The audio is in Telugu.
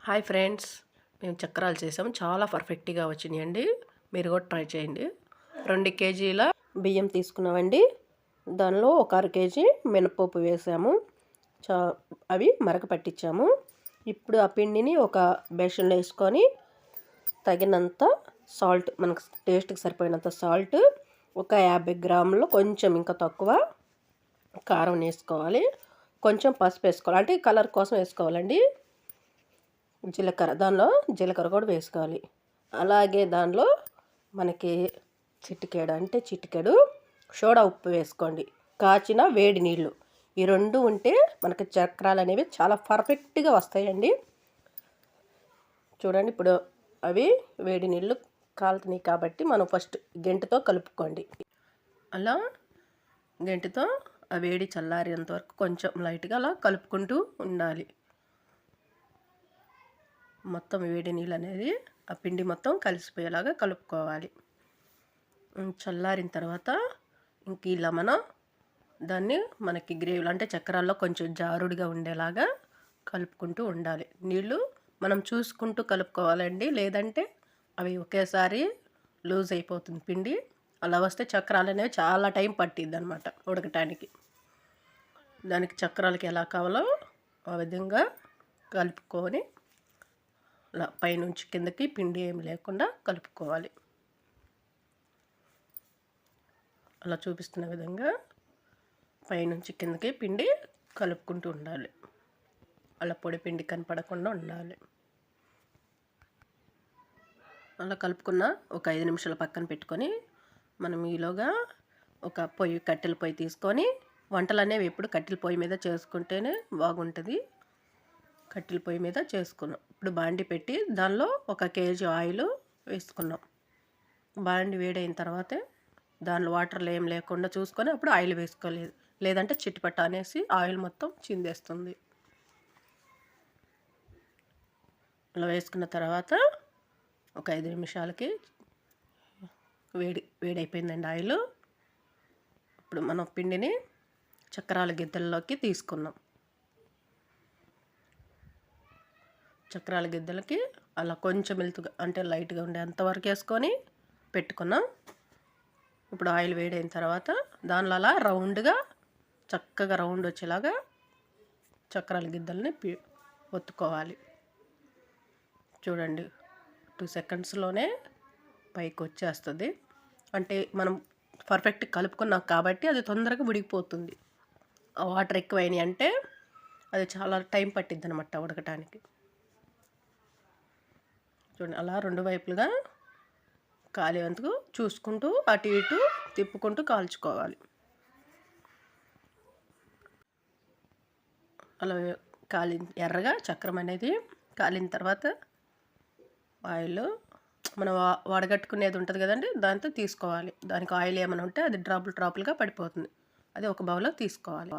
హాయ్ ఫ్రెండ్స్, మేము చక్రాలు చేసాము. చాలా పర్ఫెక్ట్గా వచ్చినాయండి. మీరు కూడా ట్రై చేయండి. 2 కేజీల బియ్యం తీసుకున్నామండి. దానిలో ఒక 1/2 కేజీ మినపప్పు వేసాము. అవి మరక పట్టించాము. ఇప్పుడు ఆ పిండిని ఒక బేషన్లో వేసుకొని తగినంత సాల్ట్, మనకు టేస్ట్కి సరిపోయినంత సాల్ట్, ఒక 50 గ్రాములు కొంచెం ఇంకా తక్కువ కారం వేసుకోవాలి. కొంచెం పసుపు వేసుకోవాలి, అంటే కలర్ కోసం వేసుకోవాలండి. దానిలో జీలకర్ర కూడా వేసుకోవాలి. అలాగే దానిలో మనకి చిటికెడు సోడా ఉప్పు వేసుకోండి. కాచిన వేడి నీళ్ళు, ఈ 2 ఉంటే మనకి చక్రాలు అనేవి చాలా పర్ఫెక్ట్గా వస్తాయండి. చూడండి, ఇప్పుడు అవి వేడి నీళ్ళు కాలుతున్నాయి కాబట్టి మనం ఫస్ట్ గెంటుతో కలుపుకోండి. అలా గెంటుతో ఆ వేడి చల్లారేంత వరకు కొంచెం లైట్గా అలా కలుపుకుంటూ ఉండాలి. మొత్తం వేడి నీళ్ళు అనేది ఆ పిండి మొత్తం కలిసిపోయేలాగా కలుపుకోవాలి. చల్లారిన తర్వాత ఇంక ఇలా మనం దాన్ని మనకి గ్రేవీలు అంటే చక్రాల్లో కొంచెం జారుడుగా ఉండేలాగా కలుపుకుంటూ ఉండాలి. నీళ్ళు మనం చూసుకుంటూ కలుపుకోవాలండి, లేదంటే అవి ఒకేసారి లూజ్ అయిపోతుంది పిండి. అలా వస్తే చక్రాలు అనేవి చాలా టైం పట్టిద్ది అనమాట ఉడకటానికి. దానికి చక్రాలకి ఎలా కావాలో ఆ విధంగా కలుపుకొని అలా పైనుంచి కిందకి పిండి ఏమి లేకుండా కలుపుకోవాలి. అలా చూపిస్తున్న విధంగా పైనుంచి కిందకి పిండి కలుపుకుంటూ ఉండాలి. అలా పొడి పిండి కనపడకుండా ఉండాలి. అలా కలుపుకున్న ఒక 5 నిమిషాలు పక్కన పెట్టుకొని మనం ఈలోగా ఒక కట్టెల పొయ్యి తీసుకొని, వంటలు అనేవి ఎప్పుడు కట్టెల పొయ్యి మీద చేసుకుంటేనే బాగుంటుంది. కట్టెల పొయ్యి మీద చేసుకున్నాం. ఇప్పుడు బాండి పెట్టి దానిలో 1 కేజీ ఆయిల్ వేసుకున్నాం. బాండి వేడైన తర్వాతే దానిలో వాటర్లు ఏం లేకుండా చూసుకొని అప్పుడు ఆయిల్ వేసుకోలేదు, లేదంటే చిట్టుపట్ట అనేసి ఆయిల్ మొత్తం చిందేస్తుంది. అలా వేసుకున్న తర్వాత ఒక 5 నిమిషాలకి వేడైపోయిందండి ఆయిల్. ఇప్పుడు మనం పిండిని చక్రాల గిద్దెల్లోకి తీసుకున్నాం. చక్రాల గిద్దెలకి అలా కొంచెం మెల్తుగా అంటే లైట్గా ఉండే అంతవరకు వేసుకొని పెట్టుకున్నాం. ఇప్పుడు ఆయిల్ వేడైన తర్వాత దానిలో అలా రౌండ్గా చక్కగా రౌండ్ వచ్చేలాగా చక్రాల గిద్దెలని ఒత్తుకోవాలి. చూడండి, 2 సెకండ్స్లోనే పైకి వచ్చేస్తుంది. అంటే మనం పర్ఫెక్ట్ కలుపుకున్నాం కాబట్టి అది తొందరగా ఉడికిపోతుంది. ఆ వాటర్ ఎక్కువైనాయి అంటే అది చాలా టైం పట్టిద్ది అనమాట ఉడకటానికి. చూడండి, అలా 2 వైపులుగా కాలేందుకు చూసుకుంటూ అటు ఇటు తిప్పుకుంటూ కాల్చుకోవాలి. అలా ఎర్రగా చక్రం అనేది కాలిన తర్వాత ఆయిల్ మనం వడగట్టుకునేది ఉంటుంది కదండి, దాంతో తీసుకోవాలి. దానికి ఆయిల్ ఏమైనా ఉంటే అది డ్రాపులుగా పడిపోతుంది. అది ఒక బౌల్లో తీసుకోవాలి.